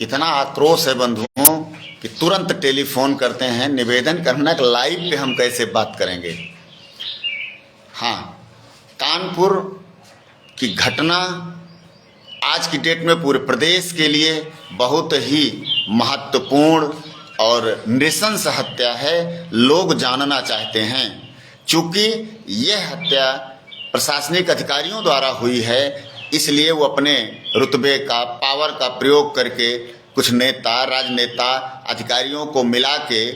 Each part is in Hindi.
इतना आक्रोश है बंधुओं कि तुरंत टेलीफोन करते हैं, निवेदन करना कि लाइव पे हम कैसे बात करेंगे। हाँ, कानपुर की घटना आज की डेट में पूरे प्रदेश के लिए बहुत ही महत्वपूर्ण और नृशंस हत्या है। लोग जानना चाहते हैं, चूंकि यह हत्या प्रशासनिक अधिकारियों द्वारा हुई है, इसलिए वो अपने रुतबे का, पावर का प्रयोग करके कुछ नेता, राजनेता, अधिकारियों को मिला के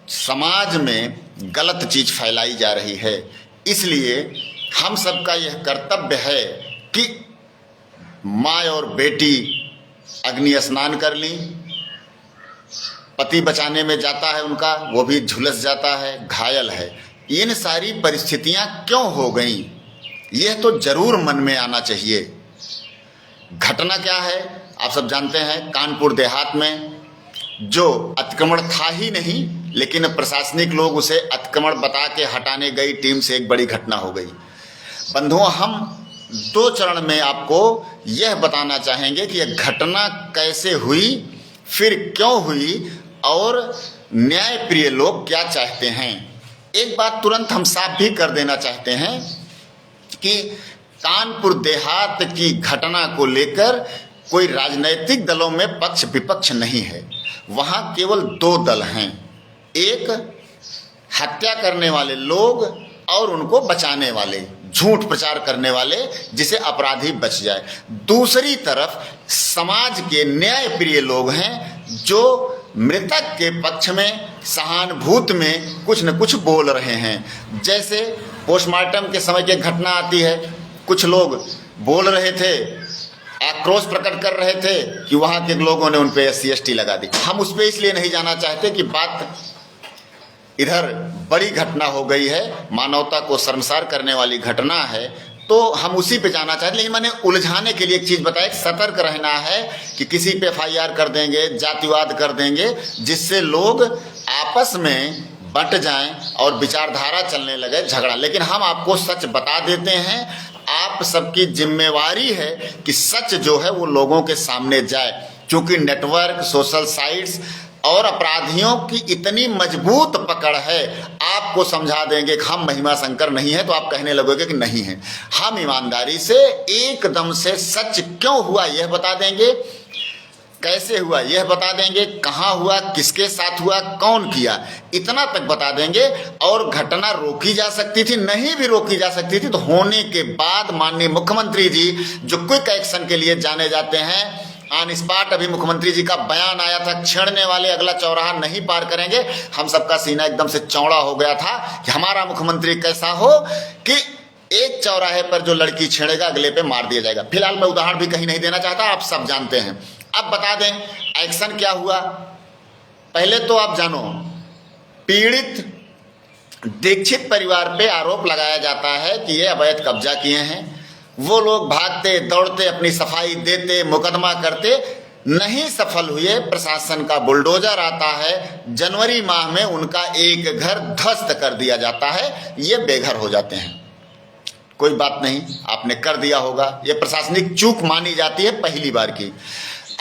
समाज में गलत चीज फैलाई जा रही है। इसलिए हम सबका यह कर्तव्य है कि माँ और बेटी अग्नि स्नान कर ली, पति बचाने में जाता है उनका, वो भी झुलस जाता है, घायल है। इन सारी परिस्थितियां क्यों हो गई, यह तो जरूर मन में आना चाहिए। घटना क्या है आप सब जानते हैं। कानपुर देहात में जो अतिक्रमण था ही नहीं, लेकिन प्रशासनिक लोग उसे अतिक्रमण बता के हटाने गई टीम से एक बड़ी घटना हो गई। बंधुओं, हम 2 चरण में आपको यह बताना चाहेंगे कि यह घटना कैसे हुई, फिर क्यों हुई और न्यायप्रिय लोग क्या चाहते हैं। एक बात तुरंत हम साफ भी कर देना चाहते हैं कि कानपुर देहात की घटना को लेकर कोई राजनीतिक दलों में पक्ष विपक्ष नहीं है। वहां केवल 2 दल हैं, एक हत्या करने वाले लोग और उनको बचाने वाले, झूठ प्रचार करने वाले जिसे अपराधी बच जाए। दूसरी तरफ समाज के न्यायप्रिय लोग हैं जो मृतक के पक्ष में, सहानुभूति में कुछ न कुछ बोल रहे हैं। जैसे पोस्टमार्टम के समय की घटना आती है, कुछ लोग बोल रहे थे, आक्रोश प्रकट कर रहे थे कि वहां के लोगों ने उन पे SC ST लगा दी। हम उस पर इसलिए नहीं जाना चाहते कि बात इधर बड़ी घटना हो गई है, मानवता को शर्मसार करने वाली घटना है, तो हम उसी पे जाना चाहते। लेकिन मैंने उलझाने के लिए एक चीज बताई, सतर्क रहना है कि किसी पे FIR कर देंगे, जातिवाद कर देंगे, जिससे लोग आपस में बंट जाएं और विचारधारा चलने लगे, झगड़ा। लेकिन हम आपको सच बता देते हैं, आप सबकी जिम्मेवारी है कि सच जो है वो लोगों के सामने जाए। क्योंकि नेटवर्क, सोशल साइट्स और अपराधियों की इतनी मजबूत पकड़ है, आपको समझा देंगे कि हम महिमा शंकर नहीं है तो आप कहने लगोगे कि नहीं है। हम ईमानदारी से एकदम से सच क्यों हुआ यह बता देंगे, कैसे हुआ यह बता देंगे, कहाँ हुआ, किसके साथ हुआ, कौन किया, इतना तक बता देंगे। और घटना रोकी जा सकती थी, नहीं भी रोकी जा सकती थी तो होने के बाद माननीय मुख्यमंत्री जी जो क्विक एक्शन के लिए जाने जाते हैं, ऑन स्पॉट, अभी मुख्यमंत्री जी का बयान आया था, छेड़ने वाले अगला चौराहा नहीं पार करेंगे। हम सबका सीना एकदम से चौड़ा हो गया था कि हमारा मुख्यमंत्री कैसा हो कि एक चौराहे पर जो लड़की छेड़ेगा अगले पे मार दिया जाएगा। फिलहाल मैं उदाहरण भी कहीं नहीं देना चाहता, आप सब जानते हैं। अब बता दें एक्शन क्या हुआ। पहले तो आप जानो, पीड़ित दीक्षित परिवार पे आरोप लगाया जाता है कि ये अवैध कब्जा किए हैं। वो लोग भागते दौड़ते अपनी सफाई देते, मुकदमा करते, नहीं सफल हुए। प्रशासन का बुलडोजर आता है, जनवरी माह में उनका एक घर ध्वस्त कर दिया जाता है, ये बेघर हो जाते हैं। कोई बात नहीं, आपने कर दिया होगा, ये प्रशासनिक चूक मानी जाती है पहली बार की।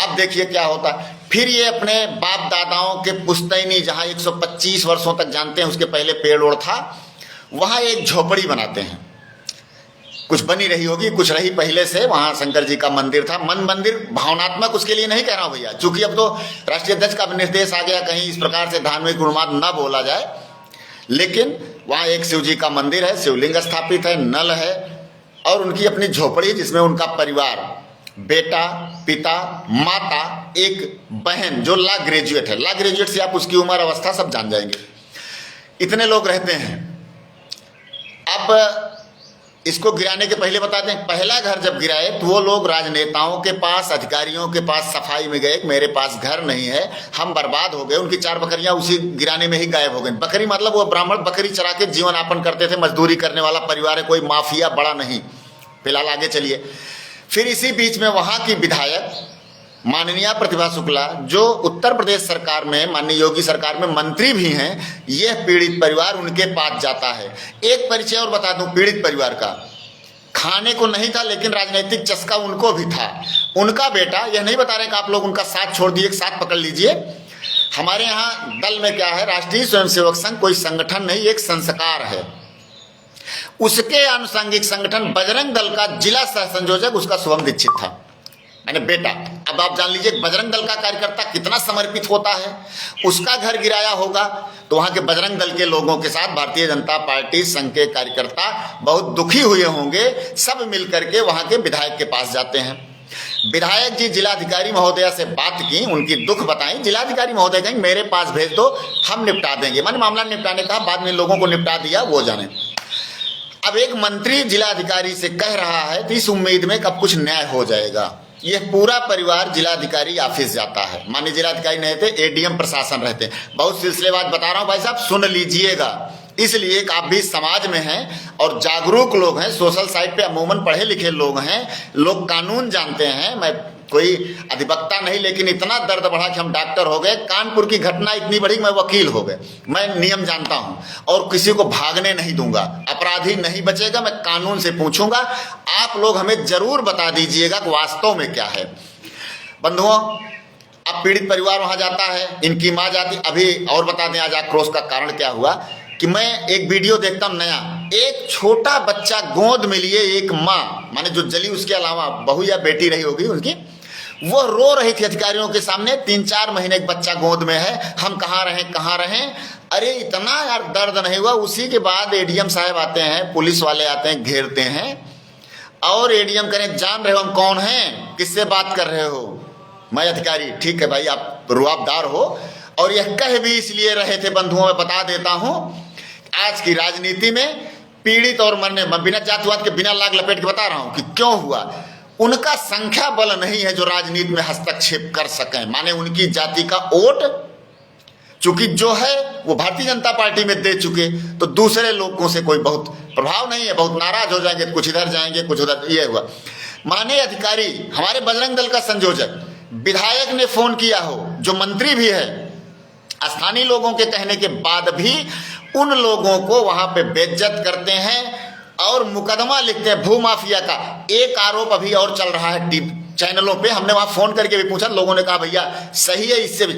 अब देखिए क्या होता, फिर ये अपने बाप दादाओं के पुश्तैनी, जहां 125 वर्षों तक जानते हैं, उसके पहले पेड़ ओड़ था, वहां एक झोपड़ी बनाते हैं। कुछ बनी रही होगी, कुछ रही पहले से, वहां शंकर जी का मंदिर था। मंदिर भावनात्मक उसके लिए नहीं कह रहा हूं भैया, चूंकि अब तो राष्ट्रीय अध्यक्ष का निर्देश आ गया कहीं इस प्रकार से धार्मिक उन्माद न बोला जाए। लेकिन वहां एक शिव जी का मंदिर है, शिवलिंग स्थापित है, नल है और उनकी अपनी झोपड़ी जिसमें उनका परिवार, बेटा, पिता, माता, एक बहन जो लॉ ग्रेजुएट है। लॉ ग्रेजुएट से आप उसकी उम्र अवस्था सब जान जाएंगे। इतने लोग रहते हैं। अब इसको गिराने के पहले बता दें, पहला घर जब गिराए तो वो लोग राजनेताओं के पास, अधिकारियों के पास सफाई में गए, मेरे पास घर नहीं है, हम बर्बाद हो गए। उनकी 4 बकरियां उसी गिराने में ही गायब हो गई। बकरी मतलब वो ब्राह्मण बकरी चरा के जीवन यापन करते थे, मजदूरी करने वाला परिवार है, कोई माफिया बड़ा नहीं। फिलहाल आगे चलिए। फिर इसी बीच में वहां की विधायक माननीय प्रतिभा शुक्ला, जो उत्तर प्रदेश सरकार में, माननीय योगी सरकार में मंत्री भी हैं, यह पीड़ित परिवार उनके पास जाता है। एक परिचय और बता दूं पीड़ित परिवार का, खाने को नहीं था, लेकिन राजनीतिक चस्का उनको भी था। उनका बेटा, यह नहीं बता रहे कि आप लोग उनका साथ छोड़ दिए, साथ पकड़ लीजिए। हमारे यहाँ दल में क्या है, राष्ट्रीय स्वयंसेवक संघ कोई संगठन नहीं, एक संस्कार है। उसके आनुषंगिक संगठन बजरंग दल का जिला सह संयोजक उसका शुभम दीक्षित था, मैंने बेटा। अब आप जान लीजिए बजरंग दल का कार्यकर्ता कितना समर्पित होता है। उसका घर गिराया होगा तो वहां के बजरंग दल के लोगों के साथ भारतीय जनता पार्टी संघ के कार्यकर्ता बहुत दुखी हुए होंगे। सब मिलकर के वहां के विधायक के पास जाते हैं। विधायक जी जिलाधिकारी महोदया से बात की, उनकी दुख बताई। जिलाधिकारी महोदय कहेंगे मेरे पास भेज दो, हम निपटा देंगे। मैंने मामला निपटाने कहा, बाद में लोगों को निपटा दिया, वो जाने। अब एक मंत्री जिलाधिकारी से कह रहा है तो इस उम्मीद में कब कुछ न्याय हो जाएगा। यह पूरा परिवार जिलाधिकारी ऑफिस जाता है। माननीय जिलाधिकारी नहीं थे, एडीएम प्रशासन रहते। बहुत सिलसिलेवार बता रहा हूं भाई साहब, सुन लीजिएगा, इसलिए कि आप भी समाज में हैं और जागरूक लोग हैं, सोशल साइट पे अमूमन पढ़े लिखे लोग हैं, लोग कानून जानते हैं। मैं कोई अधिवक्ता नहीं, लेकिन इतना दर्द बढ़ा कि हम डॉक्टर हो गए। कानपुर की घटना इतनी बड़ी, मैं वकील हो गए। मैं नियम जानता हूं और किसी को भागने नहीं दूंगा। अपराधी नहीं बचेगा, मैं कानून से पूछूंगा। आप लोग हमें जरूर बता दीजिएगा कि वास्तव में क्या है। बंधुओं, अब पीड़ित परिवार वहां जाता है, इनकी मां जाती। अभी और बता दें आज आक्रोश का कारण क्या हुआ कि मैं एक वीडियो देखता हूं नया, एक छोटा बच्चा गोद में लिए एक माँ, माने जो जली उसके अलावा बहू या बेटी रही होगी उनकी, वो रो रही थी अधिकारियों के सामने। 3-4 महीने एक बच्चा गोद में है, हम कहाँ रहें। अरे इतना यार दर्द नहीं हुआ। उसी के बाद एडीएम साहब आते हैं, पुलिस वाले आते हैं, घेरते हैं और एडीएम करें जान रहे हो हम कौन हैं, किससे बात कर रहे हो। मैं अधिकारी, ठीक है भाई आप रुआबदार हो। और यह कह भी इसलिए रहे थे बंधुओं, मैं बता देता हूं, आज की राजनीति में पीड़ित और मरने, मैं बिना जातिवाद के बिना लाग लपेट के बता रहा हूं कि क्यों हुआ। उनका संख्या बल नहीं है जो राजनीति में हस्तक्षेप कर सकें। माने उनकी जाति का वोट चूंकि जो है वो भारतीय जनता पार्टी में दे चुके, तो दूसरे लोगों से कोई बहुत प्रभाव नहीं है। बहुत नाराज हो जाएंगे, कुछ इधर जाएंगे कुछ उधर। ये हुआ। माने अधिकारी, हमारे बजरंग दल का संयोजक, विधायक ने फोन किया हो, जो मंत्री भी है, स्थानीय लोगों के कहने के बाद भी उन लोगों को वहां पे बेइज्जत करते हैं और मुकदमा लिखते हैं भूमाफिया का। एक आरोप अभी और चल रहा है चैनलों पे, हमने वहां फोन करके भी पूछा, लोगों ने कहा भैया सही है, इससे भी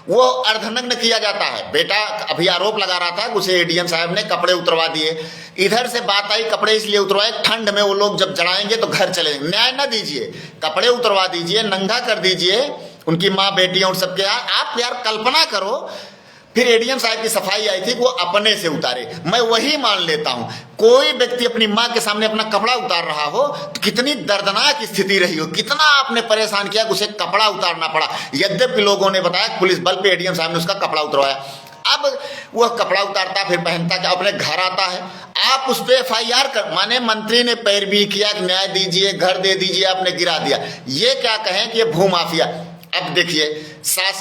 वो अर्धनग्न किया जाता है। बेटा अभी आरोप लगा रहा था, उसे एडीएम साहब ने कपड़े उतरवा दिए। इधर से बात आई कपड़े इसलिए उतरवाए, ठंड में वो लोग जब जड़ाएंगे तो घर चले। न्याय ना दीजिए, कपड़े उतरवा दीजिए, नंगा कर दीजिए उनकी माँ बेटियां और सबके। आप यार कल्पना करो, फिर एडीएम साहब की सफाई आई थी, वो अपने से उतारे। मैं वही मान लेता हूं, कोई व्यक्ति अपनी मां के सामने अपना कपड़ा उतार रहा हो तो कितनी दर्दनाक स्थिति रही हो, कितना आपने परेशान किया, उसे कपड़ा उतारना पड़ा। यद्यपि लोगों ने बताया पुलिस बल पे एडीएम साहब ने उसका कपड़ा उतरवाया। अब वह कपड़ा उतारता फिर पहनता क्या, अपने घर आता है, आप उस पर एफआईआर कर। माने मंत्री ने पैरवी किया, न्याय दीजिए, घर दे दीजिए, आपने गिरा दिया। ये क्या कहें कि ये भूमाफिया। अब देखिए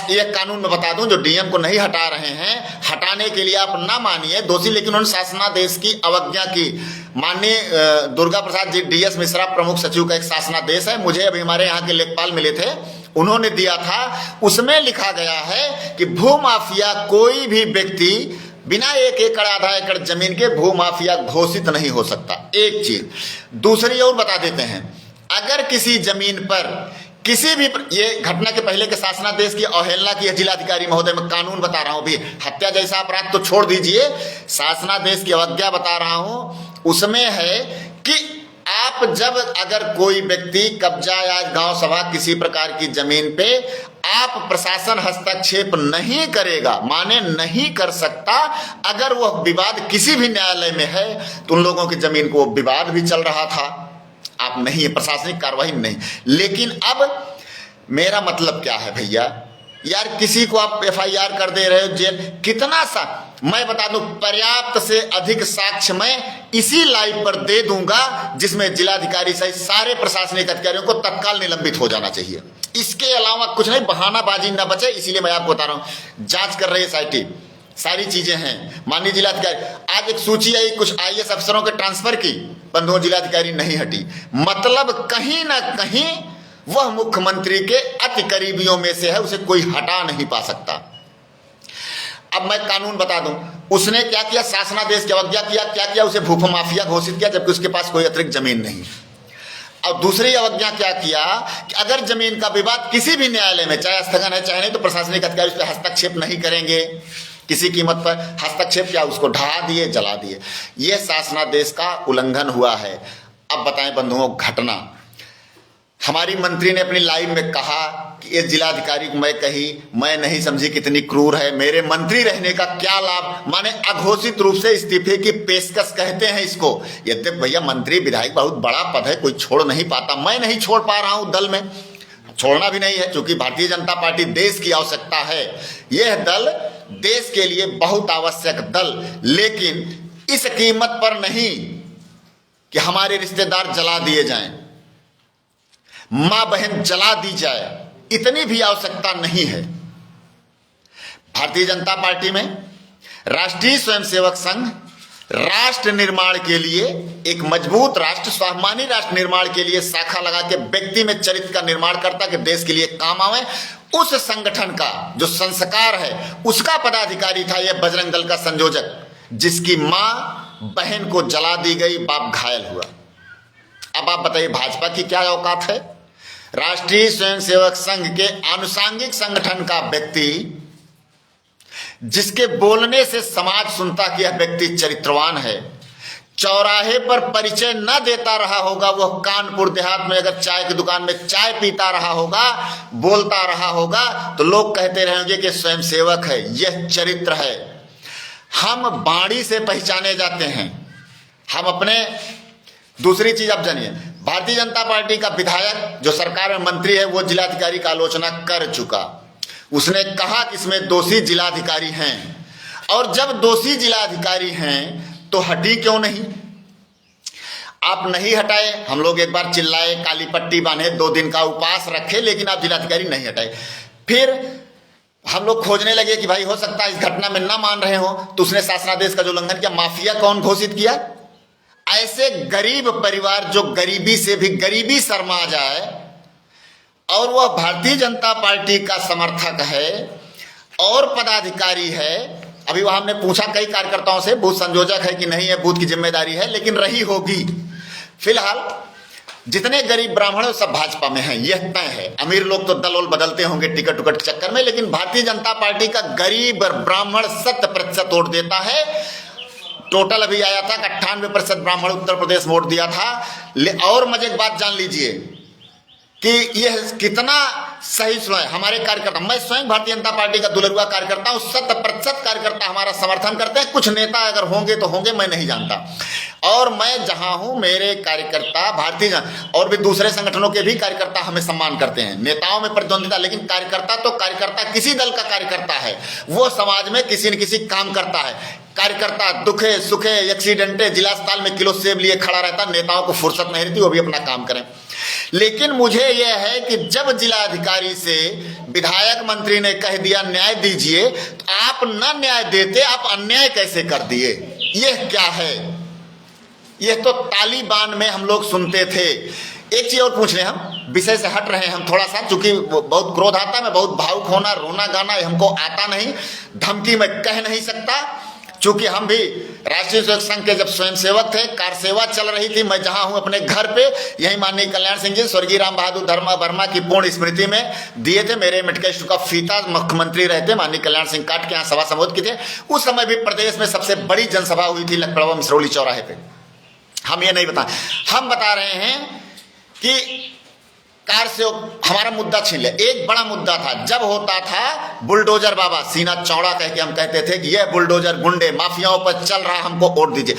ये कानून में बता दूं, जो डीएम को नहीं हटा रहे हैं, हटाने के लिए आप ना मानिए दोषी, लेकिन उन्होंने शासनादेश की अवज्ञा की। माननीय दुर्गा प्रसाद जी डीएस मिश्रा प्रमुख सचिव का एक शासनादेश है, मुझे अभी हमारे यहाँ के लेखपाल मिले थे, उन्होंने दिया था। उसमें लिखा गया है कि भूमाफिया कोई भी व्यक्ति बिना 1 एकड़ आधा एकड़ जमीन के भूमाफिया घोषित नहीं हो सकता। एक चीज, दूसरी और बता देते हैं, अगर किसी जमीन पर किसी भी, ये घटना के पहले के शासनादेश की अवहेलना की है जिलाधिकारी महोदय, मैं कानून बता रहा हूं। भी हत्या जैसा अपराध तो छोड़ दीजिए, शासनादेश की अवज्ञा बता रहा हूं। उसमें है कि आप जब अगर कोई व्यक्ति कब्जा या गांव सभा किसी प्रकार की जमीन पे आप प्रशासन हस्तक्षेप नहीं करेगा, माने नहीं कर सकता। अगर वह विवाद किसी भी न्यायालय में है तो उन लोगों की जमीन को विवाद भी चल रहा था, आप नहीं, प्रशासनिक कार्रवाई नहीं। लेकिन अब मेरा मतलब क्या है भैया, यार किसी को आप एफआईआर कर दे रहे हो, जेल कितना सा, मैं बता दूं पर्याप्त से अधिक साक्ष्य मैं इसी लाइव पर दे दूंगा, जिसमें जिलाधिकारी सहित सारे प्रशासनिक अधिकारियों को तत्काल निलंबित हो जाना चाहिए। इसके अलावा कुछ नहीं, बहानाबाजी न बचे। इसीलिए मैं आपको बता रहा हूं, जांच कर रही है एसआईटी, सारी चीजें हैं। माननीय जिलाधिकारी, आज एक सूची आई कुछ आईएएस अफसरों के ट्रांसफर की, बंधुओं जिलाधिकारी नहीं हटी। मतलब कहीं ना कहीं वह मुख्यमंत्री के अति करीबियों में से है, उसे कोई हटा नहीं पा सकता। अब मैं कानून बता दूं, उसने क्या किया, शासनादेश की अवज्ञा किया, क्या किया, उसे भूख माफिया घोषित किया जबकि उसके पास कोई अतिरिक्त जमीन नहीं। और दूसरी अवज्ञा क्या किया कि अगर जमीन का विवाद किसी भी न्यायालय में, चाहे स्थगन है चाहे नहीं, तो प्रशासनिक अधिकारी उस पर हस्तक्षेप नहीं करेंगे किसी कीमत पर। हस्तक्षेप किया, उसको ढहा दिए, जला दिए। यह शासनादेश का उल्लंघन हुआ है। अब बताएं बंधुओं, घटना हमारी मंत्री ने अपनी लाइव में कहा कि इस जिलाधिकारी को मैं कही, मैं नहीं समझी कितनी क्रूर है, मेरे मंत्री रहने का क्या लाभ, माने अघोषित रूप से इस्तीफे की पेशकश कहते हैं इसको। यद्यपि भैया मंत्री विधायक बहुत बड़ा पद है, कोई छोड़ नहीं पाता, मैं नहीं छोड़ पा रहा हूं, दल में छोड़ना भी नहीं है, क्योंकि भारतीय जनता पार्टी देश की आवश्यकता है। यह दल देश के लिए बहुत आवश्यक दल, लेकिन इस कीमत पर नहीं कि हमारे रिश्तेदार जला दिए जाएं, मां बहन जला दी जाए, इतनी भी आवश्यकता नहीं है। भारतीय जनता पार्टी में राष्ट्रीय स्वयंसेवक संघ राष्ट्र निर्माण के लिए, एक मजबूत राष्ट्र, स्वाभिमानी राष्ट्र निर्माण के लिए शाखा लगा के व्यक्ति में चरित्र का निर्माण करता कि देश के लिए काम आवे। उस संगठन का जो संस्कार है, उसका पदाधिकारी था यह बजरंग दल का संयोजक, जिसकी मां बहन को जला दी गई, बाप घायल हुआ। अब आप बताइए भाजपा की क्या औकात है? राष्ट्रीय स्वयंसेवक संघ के आनुषांगिक संगठन का व्यक्ति, जिसके बोलने से समाज सुनता कि यह व्यक्ति चरित्रवान है, चौराहे पर परिचय न देता रहा होगा, वह कानपुर देहात में अगर चाय की दुकान में चाय पीता रहा होगा, बोलता रहा होगा, तो लोग कहते रहेंगे कि स्वयंसेवक है। यह चरित्र है। हम बाणी से पहचाने जाते हैं। हम अपने, दूसरी चीज आप जानिए, भारतीय जनता पार्टी का विधायक जो सरकार में मंत्री है, वो जिलाधिकारी का आलोचना कर चुका। उसने कहा कि इसमें दोषी जिलाधिकारी हैं, और जब दोषी जिलाधिकारी हैं तो हटी क्यों नहीं? आप नहीं हटाए, हम लोग एक बार चिल्लाए, काली पट्टी बांधे, 2 दिन का उपवास रखे, लेकिन आप जिलाधिकारी नहीं हटाए। फिर हम लोग खोजने लगे कि भाई हो सकता है इस घटना में ना मान रहे हो, तो उसने शासनादेश का जो उल्लंघन किया, माफिया कौन घोषित किया? ऐसे गरीब परिवार जो गरीबी से भी गरीबी शर्मा जाए, और वह भारतीय जनता पार्टी का समर्थक है और पदाधिकारी है। अभी वह हमने पूछा कई कार्यकर्ताओं से, बूथ संयोजक है कि नहीं है, बूथ की जिम्मेदारी है, लेकिन रही होगी। फिलहाल जितने गरीब ब्राह्मण सब भाजपा में हैं, यह तय है। अमीर लोग तो दल बदलते होंगे टिकट के चक्कर में, लेकिन भारतीय जनता पार्टी का गरीब ब्राह्मण 100% वोट देता है। टोटल अभी आया था कि 98% ब्राह्मण उत्तर प्रदेश वोट दिया था। और मजे की बात जान लीजिए कि यह कितना सही है। हमारे कार्यकर्ता, मैं स्वयं भारतीय जनता पार्टी का दुलरुआ कार्यकर्ता हूं, 100% कार्यकर्ता हमारा समर्थन करते हैं। कुछ नेता अगर होंगे तो होंगे, मैं नहीं जानता। और मैं जहां हूं, मेरे कार्यकर्ता भारतीय और भी दूसरे संगठनों के भी कार्यकर्ता हमें सम्मान करते हैं। नेताओं में प्रतिद्वंदिता, लेकिन कार्यकर्ता तो कार्यकर्ता किसी दल का कार्यकर्ता है, वो समाज में किसी न किसी काम करता है। कार्यकर्ता दुखे सुखे एक्सीडेंटे जिला अस्पताल में किलो सेब लिए खड़ा रहता, नेताओं को फुर्सत नहीं रहती, वो भी अपना काम करें। लेकिन मुझे यह है कि जब जिलाधिकारी से विधायक मंत्री ने कह दिया न्याय दीजिए, तो आप न न्याय देते, आप अन्याय कैसे कर दिए? यह क्या है? यह तो तालिबान में हम लोग सुनते थे। एक चीज और पूछ रहे, हम विषय से हट रहे हैं हम थोड़ा सा, चूंकि बहुत क्रोध आता है, मैं बहुत भावुक होना, रोना गाना हमको आता नहीं, धमकी मैं कह नहीं सकता। चूंकि हम भी राष्ट्रीय स्वयंसेवक संघ के जब स्वयंसेवक थे, कार सेवा चल रही थी, मैं जहां हूं अपने घर पे, यही माननीय कल्याण सिंह जी स्वर्गीय राम बहादुर वर्मा की पूर्ण स्मृति में दिए थे। मेरे मेडिकल का फीता मुख्यमंत्री रहते माननीय कल्याण सिंह काट के यहाँ सभा संबोधित किए थे। उस समय भी प्रदेश में सबसे बड़ी जनसभा हुई थी लखपड़वा मिसरौली चौराहे पे। हम ये नहीं बता, हम बता रहे हैं कि कार से हमारा मुद्दा छीन ले। एक बड़ा मुद्दा था, जब होता था बुलडोजर बाबा, सीना चौड़ा कह के हम कहते थे कि यह बुलडोजर गुंडे माफियाओं पर चल रहा, हमको वोट दीजिए।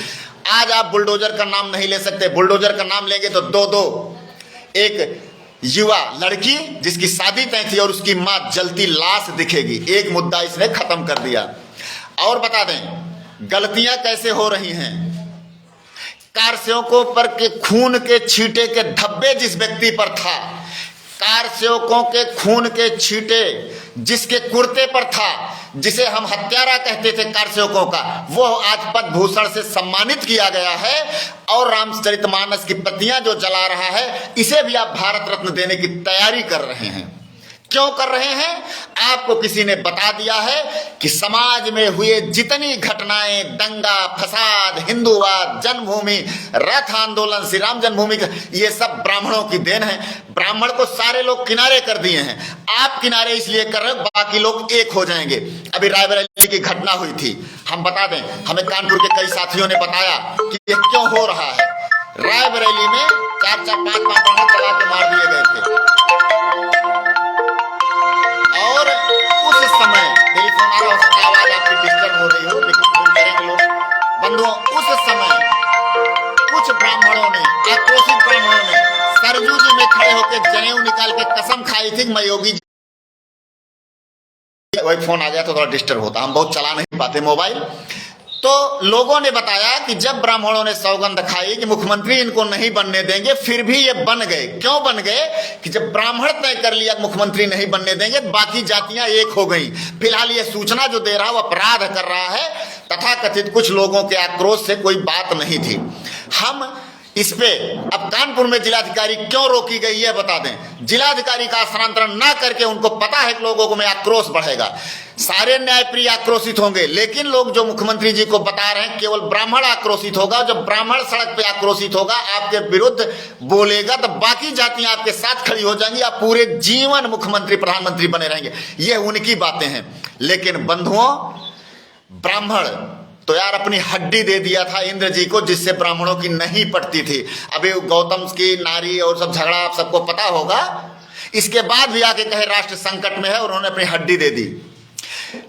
आज आप बुलडोजर का नाम नहीं ले सकते। बुलडोजर का नाम लेंगे तो दो एक युवा लड़की जिसकी शादी तय थी और उसकी मां जलती लाश दिखेगी। एक मुद्दा इसने खत्म कर दिया। और बता दें गलतियां कैसे हो रही हैं। कार सेवकों पर के खून के छींटे के धब्बे जिस व्यक्ति पर था, कार सेवकों के खून के छींटे जिसके कुर्ते पर था, जिसे हम हत्यारा कहते थे कार सेवकों का, वो आज पद्म भूषण से सम्मानित किया गया है। और रामचरितमानस की प्रतियां जो जला रहा है, इसे भी आप भारत रत्न देने की तैयारी कर रहे हैं। क्यों कर रहे हैं? आपको किसी ने बता दिया है कि समाज में हुए जितनी घटनाएं, दंगा फसाद, हिंदूवाद, जन्मभूमि, रथ आंदोलन, श्री राम जन्मभूमि, ये सब ब्राह्मणों की देन है। ब्राह्मण को सारे लोग किनारे कर दिए हैं। आप किनारे इसलिए कर रहे हो, बाकी लोग एक हो जाएंगे। अभी रायबरेली की घटना हुई थी, हम बता दें, हमें कानपुर के कई साथियों ने बताया कि ये क्यों हो रहा है। रायबरेली में 4-4, 5-5 ब्राह्मण चला के मार दिए गए थे। और उस समय टेलीफोन आ रहा हो सकता है, आवाज आपकी डिस्टर्ब हो रही हो, लेकिन फोन करेंगे लोग। बंधुओं, उस समय कुछ ब्राह्मणों ने, आक्रोशित ब्राह्मणों ने सरजू जी में खड़े होकर जनेऊ निकाल के कसम खाई थी कि मैं योगी जी। वही फोन आ गया तो थोड़ा डिस्टर्ब होता, हम बहुत चला नहीं पाते मोबाइल। तो लोगों ने बताया कि जब ब्राह्मणों ने सौगंध खाई कि मुख्यमंत्री इनको नहीं बनने देंगे, फिर भी ये बन गए। क्यों बन गए? कि जब ब्राह्मण तय कर लिया मुख्यमंत्री नहीं बनने देंगे, बाकी जातियां एक हो गई। फिलहाल ये सूचना जो दे रहा है वो अपराध कर रहा है। तथाकथित कुछ लोगों के आक्रोश से कोई बात नहीं थी। हम इस पे अब कानपुर में जिलाधिकारी क्यों रोकी गई है बता दें। जिलाधिकारी का स्थानांतरण ना करके उनको पता है कि लोगों में आक्रोश बढ़ेगा, सारे न्यायप्रिय आक्रोशित होंगे, लेकिन लोग जो मुख्यमंत्री जी को बता रहे हैं केवल ब्राह्मण आक्रोशित होगा। जब ब्राह्मण सड़क पे आक्रोशित होगा, आपके विरुद्ध बोलेगा, तो बाकी जातियां आपके साथ खड़ी हो जाएंगी। आप पूरे जीवन मुख्यमंत्री प्रधानमंत्री बने रहेंगे। ये उनकी बातें हैं। लेकिन बंधुओं, ब्राह्मण तो यार अपनी हड्डी दे दिया था इंद्र जी को, जिससे ब्राह्मणों की नहीं पटती थी। अभी गौतम की नारी और सब झगड़ा आप सबको पता होगा। इसके बाद भी आके कहे राष्ट्र संकट में है और उन्होंने अपनी हड्डी दे दी।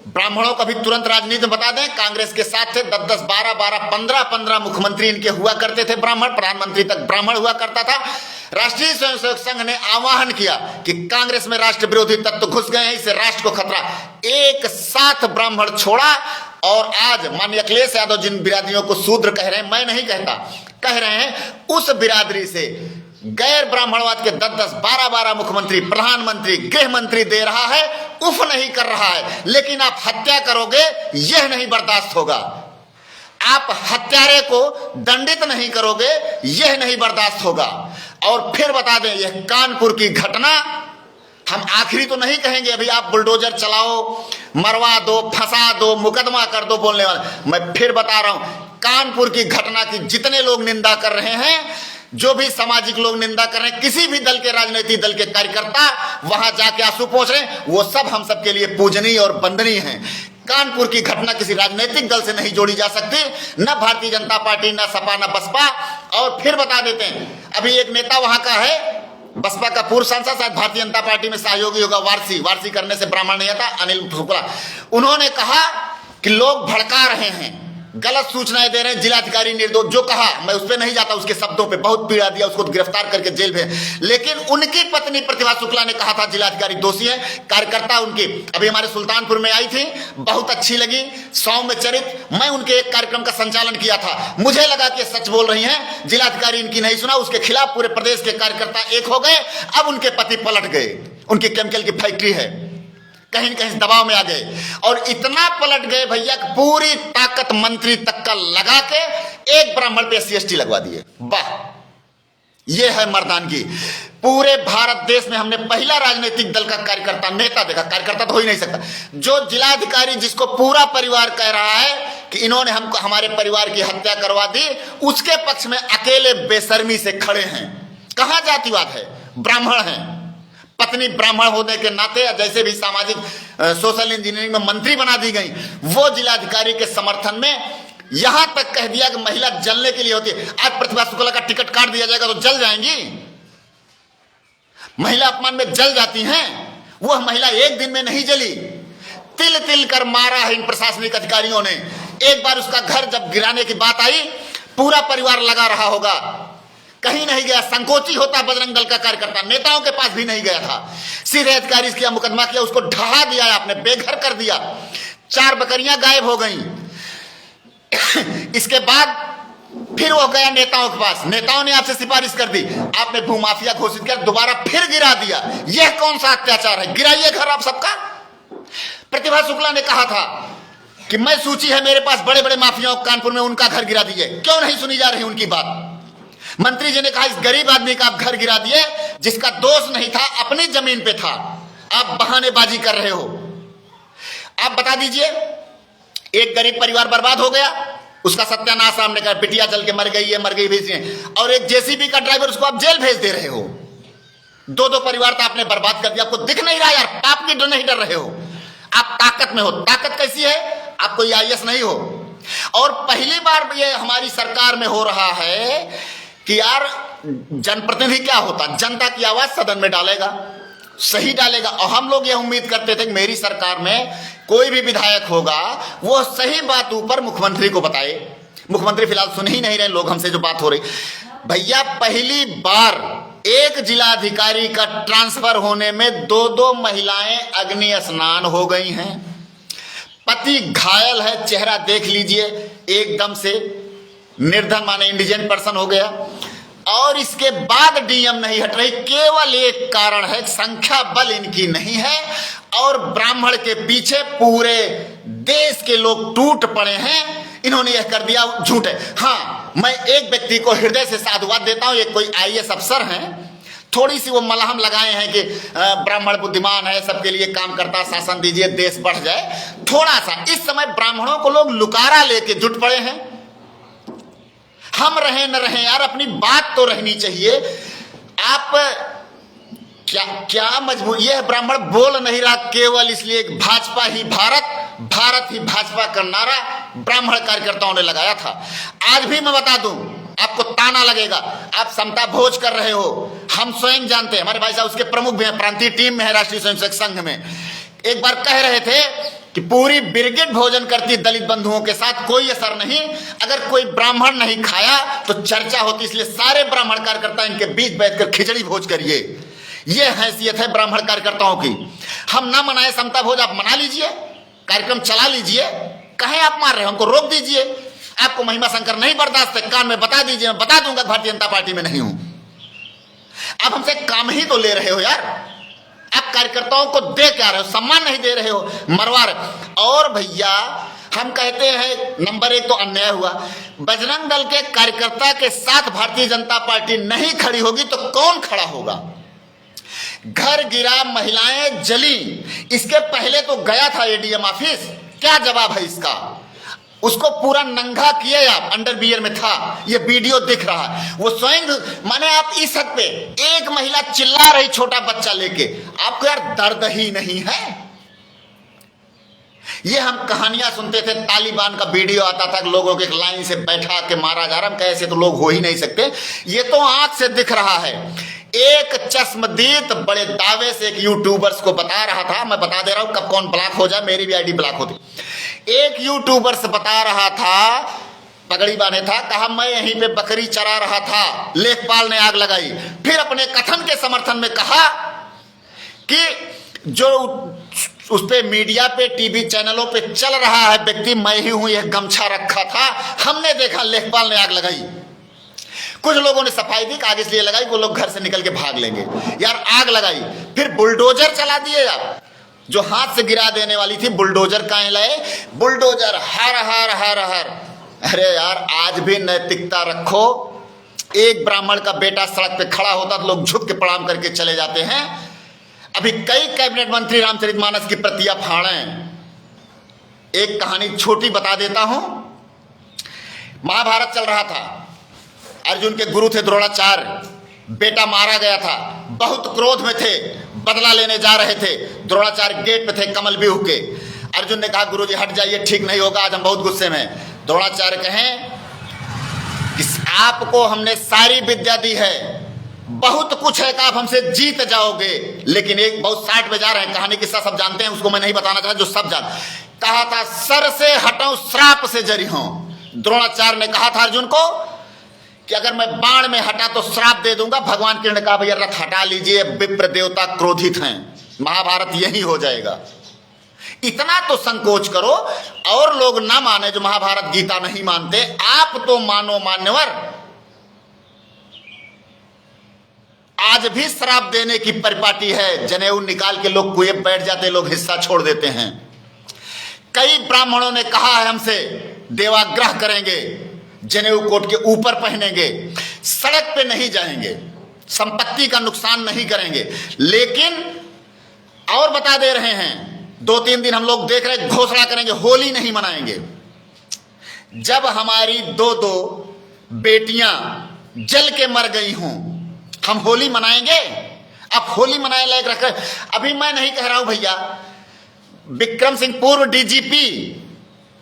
ब्राह्मणों का भी तुरंत राजनीति बता दें, कांग्रेस के साथ थे। 10-10, 12-12, 15-15 मुख्यमंत्री इनके हुआ करते थे। ब्राह्मण प्रधानमंत्री तक ब्राह्मण हुआ करता था। राष्ट्रीय स्वयंसेवक संघ ने आह्वान किया कि कांग्रेस में राष्ट्र विरोधी तत्व घुस गए हैं, इससे राष्ट्र को खतरा। एक साथ ब्राह्मण छोड़ा। और आज माननीय अखिलेश यादव जिन बिरादरियों को शूद्र कह रहे हैं, मैं नहीं कहता, कह रहे हैं, उस बिरादरी से गैर ब्राह्मणवाद के 10-10, 12-12 मुख्यमंत्री, प्रधानमंत्री, गृह मंत्री दे रहा है, उफ नहीं कर रहा है। लेकिन आप हत्या करोगे, यह नहीं बर्दाश्त होगा। आप हत्यारे को दंडित नहीं करोगे, यह नहीं बर्दाश्त होगा। और फिर बता दें, यह कानपुर की घटना, हम आखिरी तो नहीं कहेंगे, अभी आप बुलडोजर चलाओ, मरवा दो, फंसा दो, मुकदमा कर दो बोलने वाले। मैं फिर बता रहा हूं, कानपुर की घटना की जितने लोग निंदा कर रहे हैं, जो भी सामाजिक लोग निंदा कर रहे हैं, किसी भी दल के, राजनीतिक दल के कार्यकर्ता वहां जाके आंसू पहुंच रहे हैं, वो सब हम सबके लिए पूजनीय और वंदनीय हैं। कानपुर की घटना किसी राजनीतिक दल से नहीं जोड़ी जा सकती, न भारतीय जनता पार्टी, न सपा, न बसपा। और फिर बता देते हैं, अभी एक नेता वहां का है, बसपा का पूर्व सांसद, शायद भारतीय जनता पार्टी में सहयोगी होगा, वारसी करने से ब्राह्मण नहीं आता, अनिल शुक्ला। उन्होंने कहा कि लोग भड़का रहे हैं, गलत सूचनाएं दे रहे हैं, जिलाधिकारी निर्दोष। जो कहा, मैं उस पर नहीं जाता, उसके शब्दों पे बहुत पीड़ा दिया, उसको गिरफ्तार करके जेल में। लेकिन उनकी पत्नी प्रतिभा शुक्ला ने कहा था जिलाधिकारी दोषी है। कार्यकर्ता उनकी अभी हमारे सुल्तानपुर में आई थी, बहुत अच्छी लगी, सौम्य चरित। मैं उनके एक कार्यक्रम का संचालन किया था, मुझे लगा कि सच बोल रही हैं। जिलाधिकारी इनकी नहीं सुना, उसके खिलाफ पूरे प्रदेश के कार्यकर्ता एक हो गए। अब उनके पति पलट गए, उनकी केमिकल की फैक्ट्री है, कहीं न कहीं दबाव में आ गए। और इतना पलट गए भैया, पूरी ताकत मंत्री तक का लगा के एक ब्राह्मण पे SC/ST लगवा दिए। वाह, ये है मर्दानगी। पूरे भारत देश में हमने पहला राजनीतिक दल का कार्यकर्ता, नेता देखा, कार्यकर्ता तो हो ही नहीं सकता, जो जिलाधिकारी जिसको पूरा परिवार कह रहा है कि इन्होंने हमको, हमारे परिवार की हत्या करवा दी, उसके पक्ष में अकेले बेशर्मी से खड़े हैं। कहां जातिवाद है? ब्राह्मण हैं, पत्नी ब्राह्मण होने के नाते, जैसे भी सामाजिक सोशल इंजीनियरिंग में मंत्री बना दी गई, वो जिलाधिकारी के समर्थन में यहां तक कह दिया कि महिला जलने के लिए होती है। आज प्रतिभा शुक्ला का टिकट काट दिया जाएगा तो जल जाएंगी। महिला अपमान में जल जाती हैं, वह महिला एक दिन में नहीं जली, तिल तिल कर मारा है इन प्रशासनिक अधिकारियों ने। एक बार उसका घर जब गिराने की बात आई, पूरा परिवार लगा रहा होगा, कहीं नहीं गया। संकोची होता बजरंग दल का कार्यकर्ता, नेताओं के पास भी नहीं गया था, सीधे अधिकारी किया, मुकदमा किया, उसको ढहा दिया, आपने बेघर कर दिया। 4 बकरियां गायब हो गई। इसके बाद फिर वो गया नेताओं के पास, नेताओं ने आपसे सिफारिश कर दी, आपने भूमाफिया घोषित किया, दोबारा फिर गिरा दिया। यह कौन सा अत्याचार है? गिराइए घर आप सबका। प्रतिभा शुक्ला ने कहा था कि मैं सूची है मेरे पास बड़े बड़े माफियाओं कानपुर में, उनका घर गिरा दीजिए। क्यों नहीं सुनी जा रही उनकी बात? मंत्री जी ने कहा इस गरीब आदमी का आप घर गिरा दिए, जिसका दोष नहीं था, अपनी जमीन पे था, आप बहानेबाजी कर रहे हो। आप बता दीजिए, एक गरीब परिवार बर्बाद हो गया, उसका सत्यानाश सामने का, बिटिया जल के मर गई है, मर गई भेज रही है, और एक जेसीबी का ड्राइवर उसको आप जेल भेज दे रहे हो। दो परिवार तो आपने बर्बाद कर दिया। आपको दिख नहीं रहा यार, पाप की डर नहीं डर रहे हो। आप ताकत में हो। ताकत कैसी है? आप कोई आईएएस नहीं हो। और पहली बार ये हमारी सरकार में हो रहा है कि यार जनप्रतिनिधि क्या होता, जनता की आवाज सदन में डालेगा, सही डालेगा। और हम लोग ये उम्मीद करते थे कि मेरी सरकार में कोई भी विधायक होगा वो सही बात ऊपर मुख्यमंत्री को बताए। मुख्यमंत्री फिलहाल सुन ही नहीं रहे लोग हमसे जो बात हो रही। भैया पहली बार एक जिलाधिकारी का ट्रांसफर होने में दो महिलाएं अग्नि स्नान हो गई हैं। पति घायल है, चेहरा देख लीजिए, एकदम से निर्धन माने इंडिजेंट पर्सन हो गया। और इसके बाद डीएम नहीं हट रही। केवल एक कारण है, संख्या बल इनकी नहीं है और ब्राह्मण के पीछे पूरे देश के लोग टूट पड़े हैं। इन्होंने यह कर दिया, झूठ है। हाँ, मैं एक व्यक्ति को हृदय से साधुवाद देता हूं, ये कोई आईएएस अफसर हैं, थोड़ी सी वो मलहम लगाए हैं कि ब्राह्मण बुद्धिमान है, सबके लिए काम करता, शासन दीजिए, देश बढ़ जाए। थोड़ा सा इस समय ब्राह्मणों को लोग लुकारा लेके जुट पड़े हैं। हम रहे न रहे यार, अपनी बात तो रहनी चाहिए। आप क्या मजबूर, यह ब्राह्मण बोल नहीं रहा केवल इसलिए भाजपा ही भारत, भारत ही भाजपा का नारा ब्राह्मण कार्यकर्ताओं ने लगाया था। आज भी मैं बता दूं, आपको ताना लगेगा, आप समता भोज कर रहे हो, हम स्वयं जानते हैं। हमारे भाई साहब उसके प्रमुख भी हैं, प्रांतीय टीम में है, राष्ट्रीय स्वयंसेवक संघ में। एक बार कह रहे थे कि पूरी ब्रिगेड भोजन करती दलित बंधुओं के साथ, कोई असर नहीं। अगर कोई ब्राह्मण नहीं खाया तो चर्चा होती, इसलिए सारे ब्राह्मण कार्यकर्ता इनके बीच बैठकर खिचड़ी भोज करिए। यह हैसियत है ब्राह्मण कार्यकर्ताओं की। हम ना मनाए समता भोज, आप मना लीजिए, कार्यक्रम चला लीजिए। कहें आप मार रहे हो, हमको रोक दीजिए। आपको महिमा शंकर नहीं बर्दाश्त है, कान में बता दीजिए, मैं बता दूंगा भारतीय जनता पार्टी में नहीं हूं। आप हमसे काम ही तो ले रहे हो यार, आप कार्यकर्ताओं को दे क्या रहे हो, सम्मान नहीं दे रहे हो, मरवा रहे। और भैया हम कहते हैं, नंबर एक तो अन्याय हुआ। बजरंग दल के कार्यकर्ता के साथ भारतीय जनता पार्टी नहीं खड़ी होगी तो कौन खड़ा होगा? घर गिरा, महिलाएं जली, इसके पहले तो गया था एडीएम ऑफिस, क्या जवाब है इसका? उसको पूरा नंगा किए आप, अंडरवियर में था, ये वीडियो दिख रहा है। वो स्वयं माने आप इस हद पे, एक महिला चिल्ला रही छोटा बच्चा लेके, आपको यार दर्द ही नहीं है? ये हम कहानियां सुनते थे, तालिबान का वीडियो आता था, लोगों के लाइन से बैठा के मारा जा रहा, हम कैसे तो लोग हो ही नहीं सकते। ये तो आंख से दिख रहा है। एक चश्मदीद बड़े दावे से एक यूट्यूबर्स को बता रहा था, मैं बता दे रहा हूं कब कौन ब्लॉक हो जाए, मेरी भी आईडी ब्लॉक होती। एक यूट्यूबर से बता रहा था, पगड़ी बांधे था, कहा मैं यहीं पे बकरी चरा रहा था, लेखपाल ने आग लगाई। फिर अपने कथन के समर्थन में कहा कि जो उस पे मीडिया पे, टीवी चैनलों पे चल रहा है व्यक्ति मैं ही हूं, यह गमछा रखा था, हमने देखा, लेखपाल ने आग लगाई। कुछ लोगों ने सफाई दी, आग इसलिए लगाई वो लोग घर से निकल के भाग लेंगे। यार आग लगाई, फिर बुलडोजर चला दिए आप, जो हाथ से गिरा देने वाली थी बुलडोजर कहां लाए? बुलडोजर हर हर हर हर। अरे यार आज भी नैतिकता रखो। एक ब्राह्मण का बेटा सड़क पे खड़ा होता तो लोग झुक के प्रणाम करके चले जाते हैं। अभी कई कैबिनेट मंत्री रामचरितमानस की प्रतियां फाड़े। एक कहानी छोटी बता देता हूं। महाभारत चल रहा था, अर्जुन के गुरु थे द्रोणाचार्य, बेटा मारा गया था, बहुत क्रोध में थे, बदला लेने जा रहे थे। द्रोणाचार्य गेट पे थे कमल व्यूह के। अर्जुन ने कहा गुरुजी हट जाइए, ठीक नहीं होगा, आज हम बहुत गुस्से में। द्रोणाचार्य कहें कि आपको हमने सारी विद्या दी है, बहुत कुछ है कि आप हमसे जीत जाओगे, लेकिन एक बहुत 60 में जा रहे हैं, कहानी किस्सा सब जानते हैं, उसको मैं नहीं बताना चाहता, जो सब जान। कहा था सर से हटाऊं श्राप से जरी हूं। द्रोणाचार्य ने कहा था अर्जुन को कि अगर मैं बाण में हटा तो श्राप दे दूंगा। भगवान कृष्ण ने कहा भैया रथ हटा लीजिए, विप्र देवता क्रोधित हैं, महाभारत यही हो जाएगा। इतना तो संकोच करो। और लोग ना माने जो महाभारत गीता नहीं मानते, आप तो मानो मान्यवर। आज भी श्राप देने की परिपाटी है, जनेऊ निकाल के लोग कुएं बैठ जाते, लोग हिस्सा छोड़ देते हैं। कई ब्राह्मणों ने कहा है हमसे देवाग्रह करेंगे, जनेऊ कोट के ऊपर पहनेंगे, सड़क पे नहीं जाएंगे, संपत्ति का नुकसान नहीं करेंगे, लेकिन और बता दे रहे हैं, 2-3 दिन हम लोग देख रहे, घोषणा करेंगे होली नहीं मनाएंगे। जब हमारी 2-2 बेटियां जल के मर गई हूं, हम होली मनाएंगे? अब होली मनाए लायक रख। अभी मैं नहीं कह रहा हूं भैया, विक्रम सिंह पूर्व डीजीपी,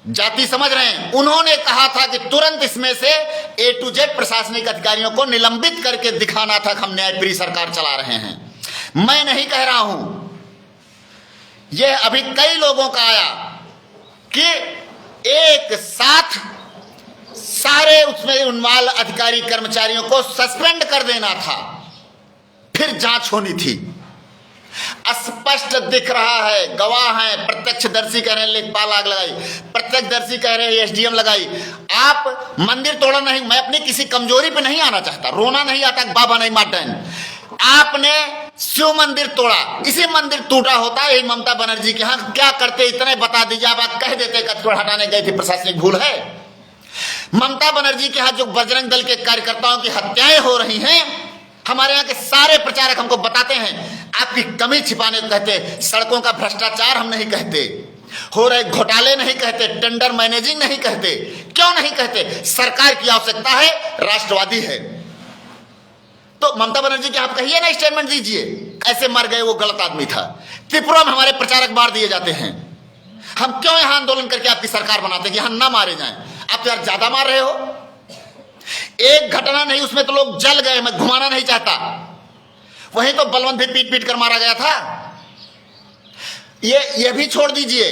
जाति समझ रहे हैं, उन्होंने कहा था कि तुरंत इसमें से A to Z प्रशासनिक अधिकारियों को निलंबित करके दिखाना था कि हम न्यायप्रिय सरकार चला रहे हैं। मैं नहीं कह रहा हूं, यह अभी कई लोगों का आया कि एक साथ सारे उसमें उन्माल अधिकारी कर्मचारियों को सस्पेंड कर देना था, फिर जांच होनी थी। स्पष्ट दिख रहा है, गवाह हैं, प्रत्यक्षदर्शी कह रहे हैं लेखपाल आग लगाई, प्रत्यक्षदर्शी कह रहे हैं एसडीएम लगाई। आप मंदिर तोड़ा नहीं, मैं अपनी किसी कमजोरी पे नहीं आना चाहता, रोना नहीं आता बाबा नहीं माटन। आपने शिव मंदिर तोड़ा, इसी मंदिर टूटा होता यही ममता बनर्जी के यहाँ क्या करते, इतने बता दीजिए। आप कह देते कचकड़ हटाने गए थे, प्रशासनिक भूल है। ममता बनर्जी के यहाँ जो बजरंग दल के कार्यकर्ताओं की हत्याएं हो रही हैं, हमारे यहाँ के सारे प्रचारक हमको बताते हैं, आपकी कमी छिपाने को कहते, सड़कों का भ्रष्टाचार हम नहीं कहते, हो रहे घोटाले नहीं कहते, टेंडर मैनेजिंग नहीं कहते। क्यों नहीं कहते? सरकार की आवश्यकता है, राष्ट्रवादी है। तो ममता बनर्जी के आप कहिए ना, स्टेटमेंट दीजिए, ऐसे मर गए वो गलत आदमी था। त्रिपुरा में हमारे प्रचारक मार दिए जाते हैं, हम क्यों यहां आंदोलन करके आपकी सरकार बनाते कि यहां ना मारे जाएं? आप तो यार ज्यादा मार रहे हो। एक घटना नहीं, उसमें तो लोग जल गए, मैं घुमाना नहीं चाहता। वहीं तो बलवंत भी पीट पीट कर मारा गया था। ये भी छोड़ दीजिए,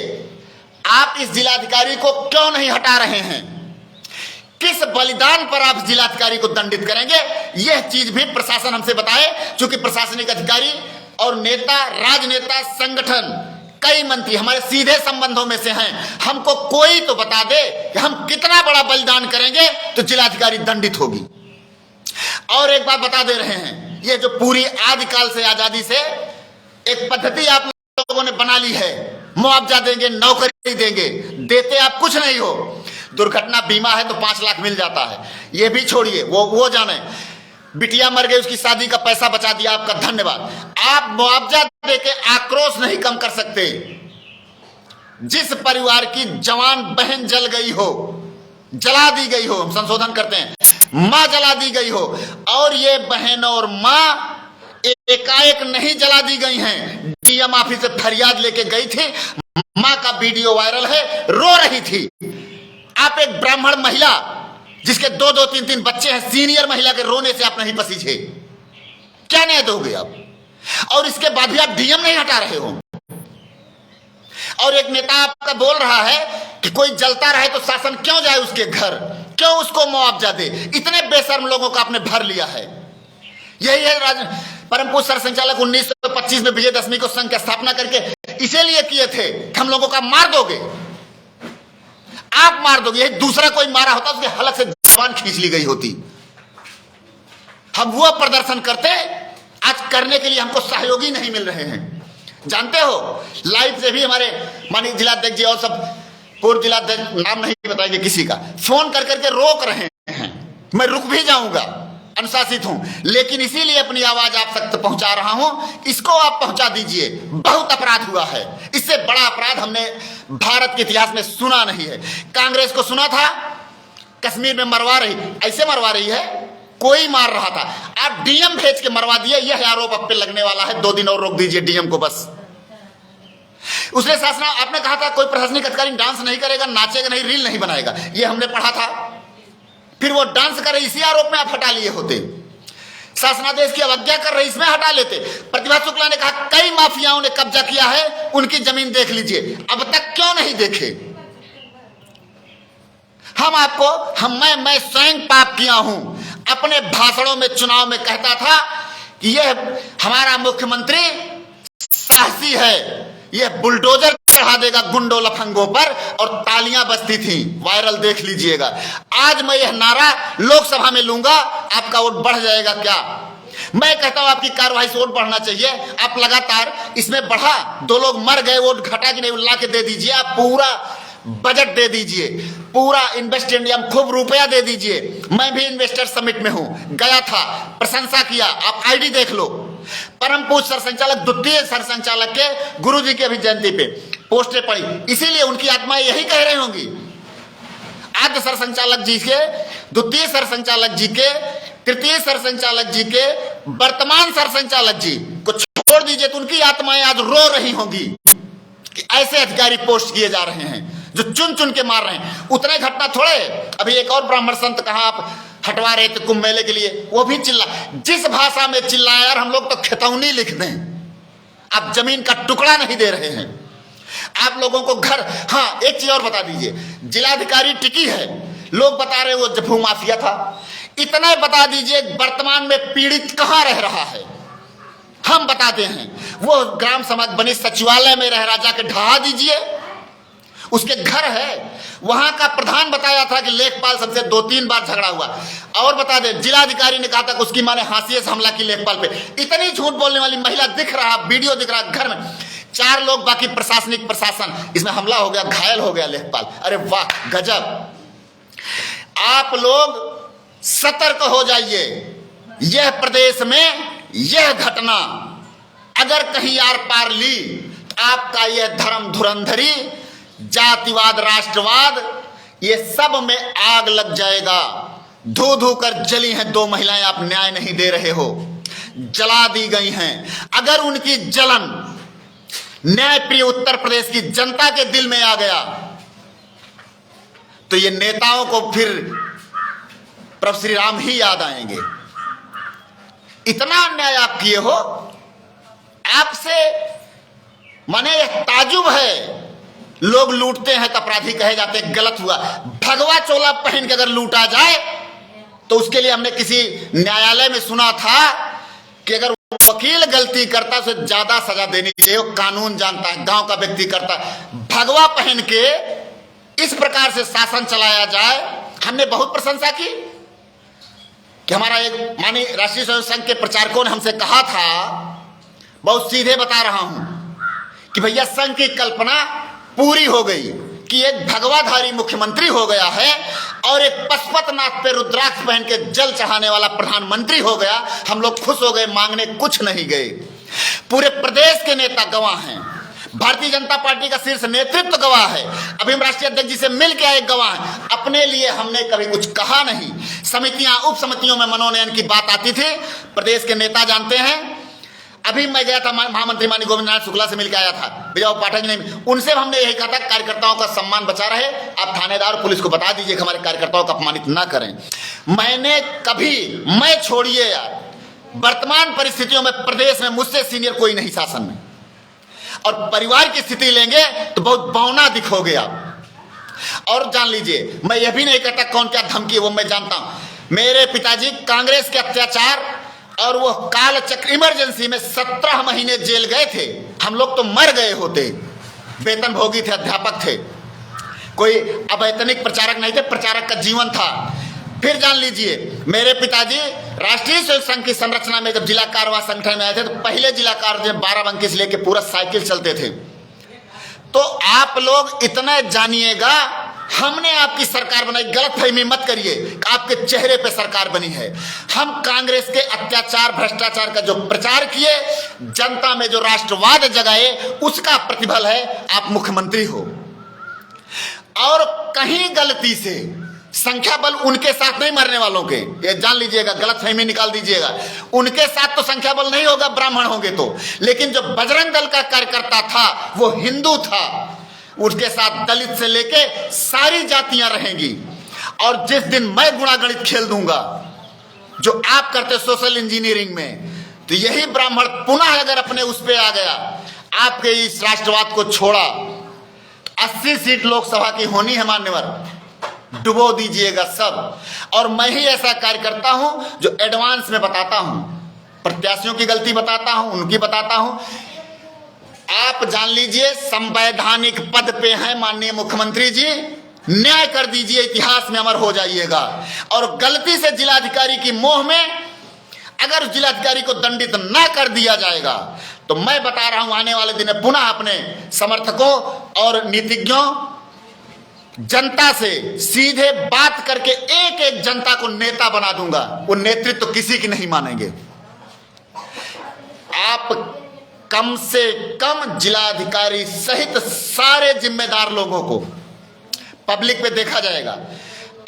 आप इस जिलाधिकारी को क्यों नहीं हटा रहे हैं? किस बलिदान पर आप जिलाधिकारी को दंडित करेंगे? यह चीज भी प्रशासन हमसे बताए, क्योंकि प्रशासनिक अधिकारी और नेता, राजनेता, संगठन, कई मंत्री हमारे सीधे संबंधों में से हैं। हमको कोई तो बता दे कि हम कितना बड़ा बलिदान करेंगे तो जिलाधिकारी दंडित होगी। और एक बात बता दे रहे हैं, ये जो पूरी आदिकाल से आजादी से एक पद्धति आप लोगों ने बना ली है, मुआवजा देंगे, नौकरी देंगे, देते आप कुछ नहीं हो। दुर्घटना बीमा है तो 5 लाख मिल जाता है, ये भी छोड़िए, वो जाने। बिटिया मर गई, उसकी शादी का पैसा बचा दिया, आपका धन्यवाद। आप मुआवजा देके आक्रोश नहीं कम कर सकते। जिस परिवार की जवान बहन जल गई हो, जला दी गई हो, हम संशोधन करते हैं, मां जला दी गई हो, और ये बहन और मां एकाएक नहीं जला दी गई हैं। डीएम ऑफिस से फरियाद लेके गई थी, मां का वीडियो वायरल है, रो रही थी। आप एक ब्राह्मण महिला जिसके 2-2, 3-3 बच्चे हैं, सीनियर महिला के रोने से आप नहीं पसीजे, क्या न्याय दोगे आप? और इसके बाद भी आप डीएम नहीं हटा रहे हो। और एक नेता आपका बोल रहा है कि कोई जलता रहे तो शासन क्यों जाए उसके घर, क्यों उसको मुआवजा दे? इतने बेशर्म लोगों को आपने भर लिया है। यही है परम पूज्य सर संचालक 1925 में विजयदशमी को संघ की स्थापना करके इसीलिए किए थे, हम लोगों का मार दोगे, आप मार दोगे। यही दूसरा कोई मारा होता उसके हलक से जबान खींच ली गई होती। हम वो प्रदर्शन करते, आज करने के लिए हमको सहयोगी नहीं मिल रहे हैं। जानते हो, लाइव से भी हमारे माननीय जिलाध्यक्ष जी और सब पूर्व जिलाध्यक्ष, नाम नहीं बताएंगे किसी का, फोन कर करके रोक रहे हैं। मैं रुक भी जाऊंगा, अनुशासित हूं, लेकिन इसीलिए अपनी आवाज आप तक पहुंचा रहा हूं। इसको आप पहुंचा दीजिए। बहुत अपराध हुआ है, इससे बड़ा अपराध हमने भारत के इतिहास में सुना नहीं है। कांग्रेस को सुना था कश्मीर में मरवा रही, ऐसे मरवा रही है, कोई मार रहा था, आप डीएम भेज के मरवा दिए। यह आरोप आप पे लगने वाला है। 2 दिन और रोक दीजिए डीएम को बस। उसने शासन, आपने कहा था कोई प्रशासनिक अधिकारी डांस नहीं करेगा, नाचेगा नहीं, रील नहीं बनाएगा, ये हमने पढ़ा था। फिर वो डांस करे, इसी आरोप में आप हटा लिए होते। शासनादेश की अवज्ञा कर रहे, इसमें हटा लेते। प्रतिभा शुक्ला ने कहा कई माफियाओं ने कब्जा किया है, उनकी जमीन देख लीजिए। अब तक क्यों नहीं देखे? हम आपको, मैं स्वयं पाप किया हूं। अपने भाषणों में चुनाव में कहता था कि यह हमारा मुख्यमंत्री साहसी है, यह बुलडोजर चढ़ा देगा गुंडों लफंगों पर, और तालियां बजती थी, वायरल देख लीजिएगा। आज मैं यह नारा लोकसभा में लूंगा, आपका वोट बढ़ जाएगा क्या? मैं कहता हूं आपकी कार्रवाई से वोट बढ़ना चाहिए। आप लगातार इसमें बढ़ा, 2 लोग मर गए, वोट घटा कि नहीं, ला के दे दीजिए। आप पूरा बजट दे दीजिए, पूरा इन्वेस्ट इंडिया में खूब रुपया दे दीजिए। मैं भी इन्वेस्टर समिट में हूं, गया था, प्रशंसा किया, आप आईडी देख लो। परम पूज्य सरसंचालक द्वितीय सरसंचालक के गुरुजी की अभी जयंती पे पोस्टें पड़ी, इसीलिए उनकी आत्माएं यही कह रही होंगी। आद्य सरसंचालक जी के, द्वितीय सरसंचालक जी के, तृतीय सरसंचालक जी के, वर्तमान सरसंचालक जी को छोड़ दीजिए तो उनकी आत्माएं आज रो रही होंगी कि ऐसे अधिकारी पोस्ट किए जा रहे हैं जो चुन चुन के मार रहे हैं। उतने घटना थोड़े, अभी एक और ब्राह्मण संत कहा आप हटवा रहे थे कुंभ मेले के लिए, वो भी चिल्ला, जिस भाषा में चिल्लाया यार, हम लोग तो खितौनी लिख दें, आप जमीन का टुकड़ा नहीं दे रहे हैं। आप लोगों को घर, हाँ एक चीज और बता दीजिए, जिलाधिकारी टिकी है, लोग बता रहे वो भू माफिया था, इतना बता दीजिए वर्तमान में पीड़ित कहां रह रहा है, हम बताते हैं। वो ग्राम समाज बनी सचिवालय में रह रहा, जाके ढहा दीजिए, उसके घर है। वहां का प्रधान बताया था कि लेखपाल सबसे 2-3 बार झगड़ा हुआ, और बता दे जिलाधिकारी ने कहा था कि उसकी मां ने हाशिए से हमला की लेखपाल पे। इतनी झूठ बोलने वाली महिला दिख रहा, वीडियो दिख रहा, घर में 4 लोग, बाकी प्रशासनिक प्रशासन, इसमें हमला हो गया, घायल हो गया लेखपाल। अरे वाह गजब। आप लोग सतर्क हो जाइए, यह प्रदेश में यह घटना अगर कहीं आर पार ली तो आपका यह धर्म धुरंधरी, जातिवाद, राष्ट्रवाद, ये सब में आग लग जाएगा। धो धो कर जली हैं 2 महिलाएं, आप न्याय नहीं दे रहे हो, जला दी गई हैं। अगर उनकी जलन न्यायप्रिय उत्तर प्रदेश की जनता के दिल में आ गया तो ये नेताओं को फिर प्रभु श्री राम ही याद आएंगे। इतना अन्याय आप किए हो, आपसे माने यह ताजुब है। लोग लूटते हैं तो अपराधी कहे जाते हैं, गलत हुआ। भगवा चोला पहन के अगर लूटा जाए तो उसके लिए हमने किसी न्यायालय में सुना था कि अगर वकील गलती करता तो ज्यादा सजा देनी चाहिए। वो कानून जानता है, गांव का व्यक्ति करता है। भगवा पहन के इस प्रकार से शासन चलाया जाए, हमने बहुत प्रशंसा की कि हमारा एक माननीय राष्ट्रीय स्वयं संघ के प्रचारकों ने हमसे कहा था, बहुत सीधे बता रहा हूं कि भैया संघ की कल्पना पूरी हो गई कि एक भगवाधारी मुख्यमंत्री हो गया है और एक पशुपतनाथ पे रुद्राक्ष पहन के जल चढ़ाने वाला प्रधानमंत्री हो गया। हम लोग खुश हो गए, मांगने कुछ नहीं गए। पूरे प्रदेश के नेता गवाह हैं, भारतीय जनता पार्टी का शीर्ष नेतृत्व गवाह है, अभी हम राष्ट्रीय अध्यक्ष जी से मिल के आए गवाह हैं। अपने लिए हमने कभी कुछ कहा नहीं। समितियां, उप समितियों में मनोनयन की बात आती थी, प्रदेश के नेता जानते हैं। अभी मैं गया था महामंत्री माननीय गोविंद नारायण शुक्ला से मिलकर आया था, विजय पाठक ने, उनसे हमने यही कहा था कार्यकर्ताओं का सम्मान बचा रहे, आप थानेदार पुलिस को बता दीजिए कि हमारे कार्यकर्ताओं को अपमानित ना करें। मैंने कभी, मैं छोड़िए यार, वर्तमान परिस्थितियों में प्रदेश में मुझसे सीनियर कोई नहीं शासन में, और परिवार की स्थिति लेंगे तो बहुत बौना दिखोगे आप। और जान लीजिए, मैं यह भी नहीं कहता कौन क्या धमकी, वो मैं जानता हूं। मेरे पिताजी कांग्रेस के अत्याचार और वो काल चक्र इमरजेंसी में 17 महीने जेल गए थे। हम लोग तो मर गए होते, वेतन भोगी थे, अध्यापक थे, कोई अवैतनिक प्रचारक नहीं थे, प्रचारक का जीवन था। फिर जान लीजिए, मेरे पिताजी राष्ट्रीय स्वयं संघ की संरचना में जब जिला कारवां संगठन में आए थे तो पहले जिला कार में 12 बंकी से लेकर पूरा साइकिल चलते थे। तो आप लोग इतना जानिएगा, हमने आपकी सरकार बनाई, गलतफहमी मत करिए, आपके चेहरे पे सरकार बनी है। हम कांग्रेस के अत्याचार भ्रष्टाचार का जो प्रचार किए, जनता में जो राष्ट्रवाद जगाए, उसका प्रतिफल है आप मुख्यमंत्री हो। और कहीं गलती से संख्या बल उनके साथ नहीं, मरने वालों के, ये जान लीजिएगा, गलतफहमी निकाल दीजिएगा, उनके साथ तो संख्या बल नहीं होगा, ब्राह्मण होंगे तो। लेकिन जो बजरंग दल का कार्यकर्ता था वो हिंदू था, उसके साथ दलित से लेके सारी जातियां रहेंगी। और जिस दिन मैं गुणागणित खेल दूंगा जो आप करते सोशल इंजीनियरिंग में, तो यही ब्राह्मण पुनः अगर अपने उस पे आ गया, आपके इस राष्ट्रवाद को छोड़ा, 80 सीट लोकसभा की होनी है मान्यवर, डुबो दीजिएगा सब। और मैं ही ऐसा कार्यकर्ता हूं जो एडवांस में बताता हूं, प्रत्याशियों की गलती बताता हूं, उनकी बताता हूं। आप जान लीजिए, संवैधानिक पद पे हैं माननीय मुख्यमंत्री जी, न्याय कर दीजिए, इतिहास में अमर हो जाइएगा। और गलती से जिलाधिकारी की मोह में अगर जिलाधिकारी को दंडित ना कर दिया जाएगा तो मैं बता रहा हूं, आने वाले दिन में पुनः अपने समर्थकों और नीतिज्ञों, जनता से सीधे बात करके एक एक जनता को नेता बना दूंगा। वो नेतृत्व तो किसी की नहीं मानेंगे। आप कम से कम जिलाधिकारी सहित सारे जिम्मेदार लोगों को पब्लिक पे देखा जाएगा।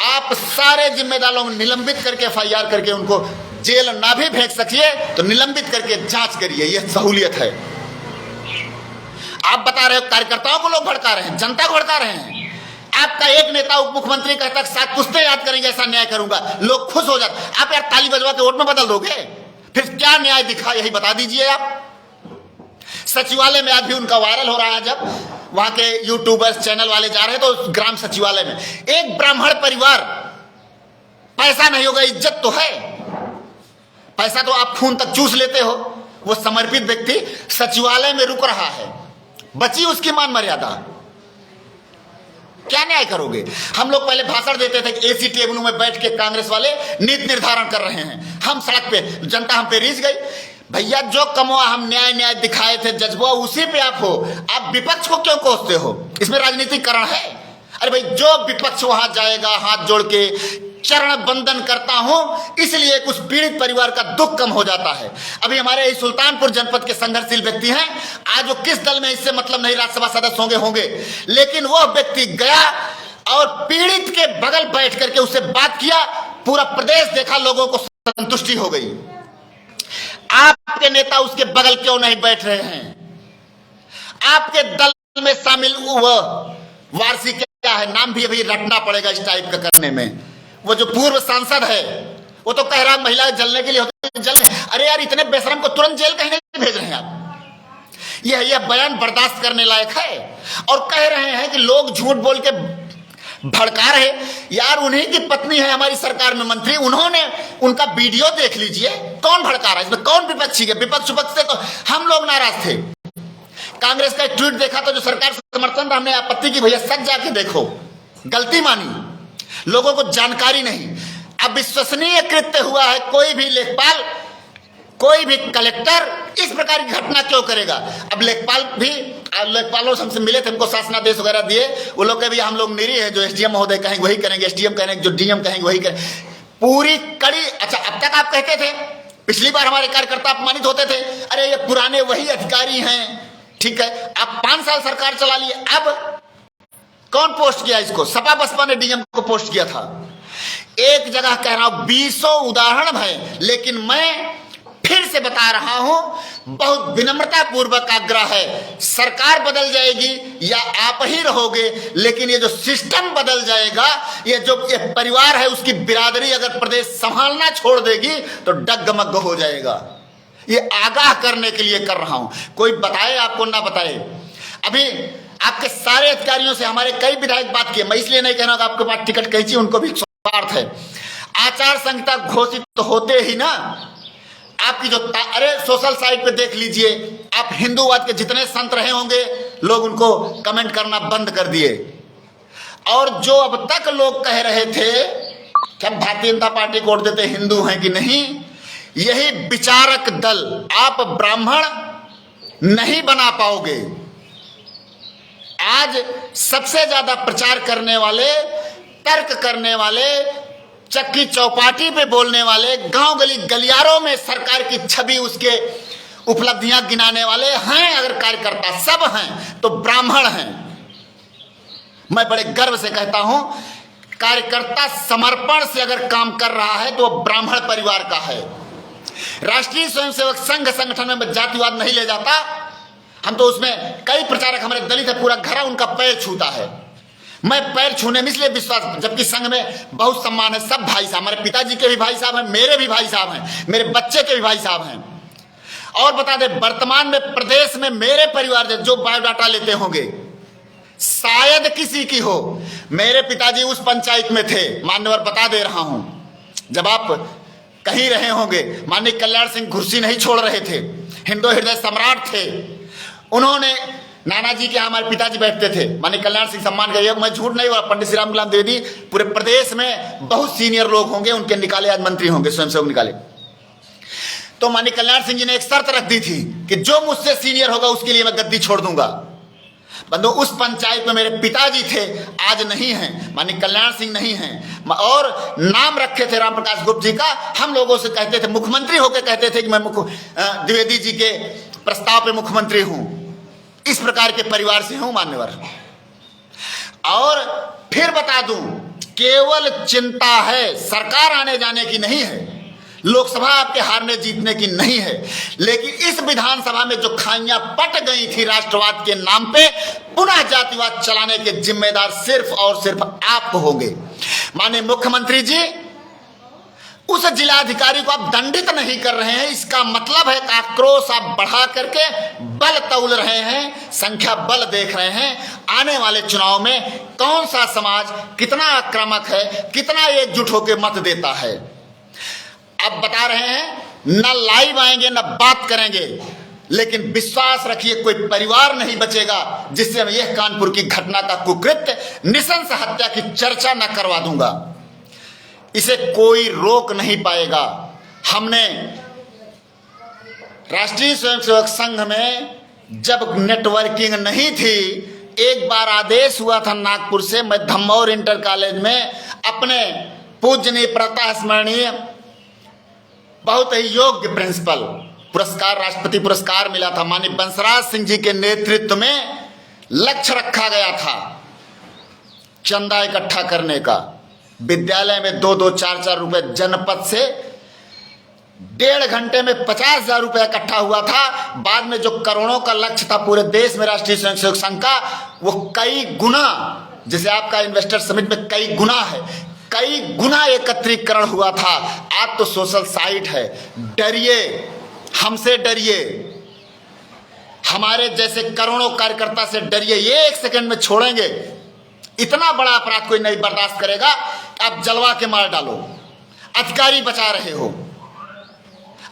आप सारे जिम्मेदारों को निलंबित करके FIR करके उनको जेल ना भी भेज सकिए तो निलंबित करके जांच करिए, यह सहूलियत है। आप बता रहे हो कार्यकर्ताओं को लोग भड़का रहे हैं, जनता को भड़का रहे हैं। आपका एक नेता उप मुख्यमंत्री कहता है 7 पुश्तें याद करेंगे, ऐसा न्याय करूंगा, लोग खुश हो जाते। आप यार ताली बजवा के वोट में बदल दोगे, फिर क्या न्याय दिखा, यही बता दीजिए आप। सचिवालय में आज भी उनका वायरल हो रहा है, जब वहां के यूट्यूबर्स चैनल वाले जा रहे हैं तो ग्राम सचिवालय में एक ब्राह्मण परिवार, पैसा नहीं होगा इज्जत तो है, पैसा तो आप खून तक चूस लेते हो। वो समर्पित व्यक्ति सचिवालय में रुक रहा है, बची उसकी मान मर्यादा, क्या न्याय करोगे। हम लोग पहले भाषण देते थे कि AC टेबलों में बैठ के कांग्रेस वाले नीति निर्धारण कर रहे हैं, हम सड़क पे, जनता हम पे रीझ गई। भैया जो कमवा हम न्याय दिखाए थे जज्बा, उसी पे आप हो। आप विपक्ष को क्यों कोसते हो, इसमें राजनीतिकरण है। अरे भाई जो विपक्ष वहां जाएगा हाथ जोड़ के चरण बंदन करता हूं, इसलिए उस पीड़ित परिवार का दुख कम हो जाता है। अभी हमारे सुल्तानपुर जनपद के संघर्षशील व्यक्ति हैं, आज वो किस दल में इससे मतलब नहीं, राज्यसभा सदस्य होंगे, लेकिन वह व्यक्ति गया और पीड़ित के बगल बैठ करके उससे बात किया, पूरा प्रदेश देखा, लोगों को संतुष्टि हो गई। आपके नेता उसके बगल क्यों नहीं बैठ रहे हैं। आपके दल में शामिल वार्षिक क्या है, नाम भी अभी रटना पड़ेगा इस टाइप का करने में। वो जो पूर्व सांसद है वो तो कह रहा महिला जलने के लिए होते जलने। अरे यार इतने बेशरम को तुरंत जेल कहीं नहीं भेज रहे हैं आप। यह बयान बर्दाश्त करने लायक है। और कह रहे हैं कि लोग झूठ बोल के भड़का रहे। यार उन्हीं की पत्नी है हमारी सरकार में मंत्री, उन्होंने उनका वीडियो देख लीजिए, कौन भड़का रहा है इसमें, कौन विपक्षी है। विपक्ष से तो हम लोग नाराज थे। कांग्रेस का एक ट्वीट देखा तो जो सरकार समर्थन, हमने आपत्ति की, भैया सच जाके देखो, गलती मानी, लोगों को जानकारी नहीं। अब विश्वसनीय कृत्य हुआ है, कोई भी लेखपाल, कोई भी कलेक्टर इस प्रकार की घटना क्यों करेगा। अब लेखपालों से हमसे मिले थे, हमको शासनादेश वगैरह दिए, वो लोग भी हम लोग निरी है, जो SDM महोदय कहेंगे वही करेंगे, SDM कहेंगे, जो DM कहेंगे वही करेंगे, पूरी कड़ी। अच्छा अब तक आप कहते थे, पिछली बार हमारे कार्यकर्ता अपमानित होते थे, अरे ये पुराने वही अधिकारी हैं, ठीक है। आप 5 साल सरकार चला लिए, अब कौन पोस्ट किया इसको, सपा बसपा ने DM को पोस्ट किया था। एक जगह कह रहा हूं 20 उदाहरण है, लेकिन मैं फिर से बता रहा हूं, बहुत विनम्रता पूर्वक आग्रह है, सरकार बदल जाएगी या आप ही रहोगे, लेकिन ये जो सिस्टम बदल जाएगा, ये जो ये परिवार है उसकी बिरादरी अगर प्रदेश संभालना छोड़ देगी तो डगमग हो जाएगा। ये आगाह करने के लिए कर रहा हूं, कोई बताए आपको ना बताए। अभी आपके सारे अधिकारियों से हमारे कई विधायक बात किए, मैं इसलिए नहीं कह रहा कि आपके पास टिकट कैसी, उनको भी स्वार्थ है। आचार संहिता घोषित तो होते ही ना आपकी जो अरे सोशल साइट पे देख लीजिए, आप हिंदूवाद के जितने संत रहे होंगे लोग उनको कमेंट करना बंद कर दिए। और जो अब तक लोग कह रहे थे कि हम भारतीय जनता पार्टी को वोट देते हिंदू हैं कि नहीं, यही विचारक दल आप ब्राह्मण नहीं बना पाओगे। आज सबसे ज्यादा प्रचार करने वाले, तर्क करने वाले, चक्की चौपाटी पे बोलने वाले, गांव गली गलियारों में सरकार की छवि, उसके उपलब्धियां गिनाने वाले हैं, अगर कार्यकर्ता सब हैं तो ब्राह्मण हैं। मैं बड़े गर्व से कहता हूं, कार्यकर्ता समर्पण से अगर काम कर रहा है तो ब्राह्मण परिवार का है। राष्ट्रीय स्वयंसेवक संघ संगठन में जातिवाद नहीं ले जाता, हम तो उसमें कई प्रचारक हमारे दलित है, पूरा घर उनका पैर छूता है। मैं पैर छूने में इसलिए विश्वास, जबकि संघ में बहुत सम्मान है, सब भाई साहब, हमारे पिताजी के भी भाई साहब हैं, मेरे भी भाई साहब हैं, मेरे बच्चे के भी भाई साहब हैं। और बता दें, वर्तमान में प्रदेश में मेरे परिवार जो बायोडाटा लेते होंगे शायद किसी की हो, मेरे पिताजी उस पंचायत में थे, मान्यवर बता दे रहा हूं। जब आप कहीं रहे होंगे, माननीय कल्याण सिंह कुर्सी नहीं छोड़ रहे थे, हिंदू हृदय सम्राट थे, उन्होंने नाना जी के हमारे पिताजी बैठते थे, माननीय कल्याण सिंह सम्मान का, मैं झूठ नहीं बोला, पंडित श्री राम गुलाम द्विवेदी पूरे प्रदेश में बहुत सीनियर लोग होंगे, उनके निकाले आज मंत्री होंगे, स्वयंसेवक निकाले। तो माननीय कल्याण सिंह जी ने एक शर्त रख दी थी कि जो मुझसे सीनियर होगा उसके लिए मैं गद्दी छोड़ दूंगा। बंधु, उस पंचायत में मेरे पिताजी थे, आज नहीं हैं, माननीय कल्याण सिंह नहीं हैं, और नाम रखे थे राम प्रकाश गुप्त जी का। हम लोगों से कहते थे, मुख्यमंत्री होकर कहते थे कि मैं द्विवेदी जी के प्रस्ताव पे मुख्यमंत्री हूं। इस प्रकार के परिवार से हूं मान्यवर। और फिर बता दूं, केवल चिंता है सरकार आने जाने की नहीं है, लोकसभा आपके हारने जीतने की नहीं है, लेकिन इस विधानसभा में जो खाइयां पट गई थी राष्ट्रवाद के नाम पे, पुनः जातिवाद चलाने के जिम्मेदार सिर्फ और सिर्फ आप होंगे। माननीय मुख्यमंत्री जी, उस जिलाधिकारी को आप दंडित नहीं कर रहे हैं, इसका मतलब है कि आक्रोश आप बढ़ा करके बल तौल रहे हैं, संख्या बल देख रहे हैं। आने वाले चुनाव में कौन सा समाज कितना आक्रामक है, कितना एकजुट होकर मत देता है। अब बता रहे हैं, न लाइव आएंगे न बात करेंगे, लेकिन विश्वास रखिए कोई परिवार नहीं बचेगा जिससे मैं यह कानपुर की घटना का कुकृत्य, नृशंस हत्या की चर्चा न करवा दूंगा। इसे कोई रोक नहीं पाएगा। हमने राष्ट्रीय स्वयंसेवक संघ में जब नेटवर्किंग नहीं थी, एक बार आदेश हुआ था नागपुर से, मैं धम्मौर इंटर कॉलेज में अपने पूजनीय प्रता स्मरणीय बहुत ही योग्य प्रिंसिपल, पुरस्कार राष्ट्रपति पुरस्कार मिला था, माननीय बंसराज सिंह जी के नेतृत्व में लक्ष्य रखा गया था चंदा इकट्ठा करने का। विद्यालय में 2-2, 4-4 रुपए जनपद से 1.5 घंटे में 50,000 रुपए इकट्ठा हुआ था। बाद में जो करोड़ों का लक्ष्य था पूरे देश में राष्ट्रीय स्वयंसेवक संघ का, वो कई गुना, जैसे आपका इन्वेस्टर समिट में कई गुना है, कई गुना एकत्रीकरण हुआ था। आज तो सोशल साइट है, डरिए, हमसे डरिए, हमारे जैसे करोड़ों कार्यकर्ता से डरिए, ये 1 सेकंड में छोड़ेंगे। इतना बड़ा अपराध कोई नहीं बर्दाश्त करेगा। आप जलवा के मार डालो, अधिकारी बचा रहे हो।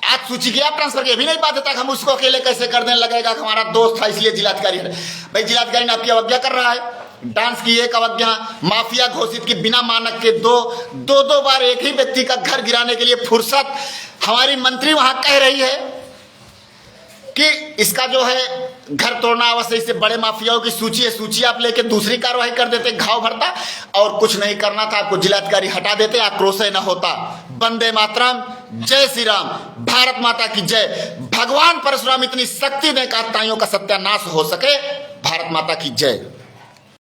आज सूची की आप ट्रांसफर की भी नहीं बात है, हम उसको अकेले कैसे कर देने लगेगा कि हमारा दोस्त था इसलिए जिलाधिकारी है। भाई जिलाधिकारी ने आपकी अवज्ञा कर रहा है, डांस की एक अवज्ञा, माफिया घोषित की बिना मानक के दो बार एक ही व्यक्ति का घर गिराने के लिए फुर्सत। हमारी मंत्री वहां कह रही है कि इसका जो है घर तोड़ना अवश्य, इससे बड़े माफियाओं की सूची है, सूची आप लेके दूसरी कार्रवाई कर देते, घाव भरता, और कुछ नहीं करना था आपको, जिलाधिकारी हटा देते, आक्रोश न होता। वंदे मातरम, जय श्री राम, भारत माता की जय। भगवान परशुराम इतनी शक्ति दें कि ताइयों का सत्यानाश हो सके। भारत माता की जय।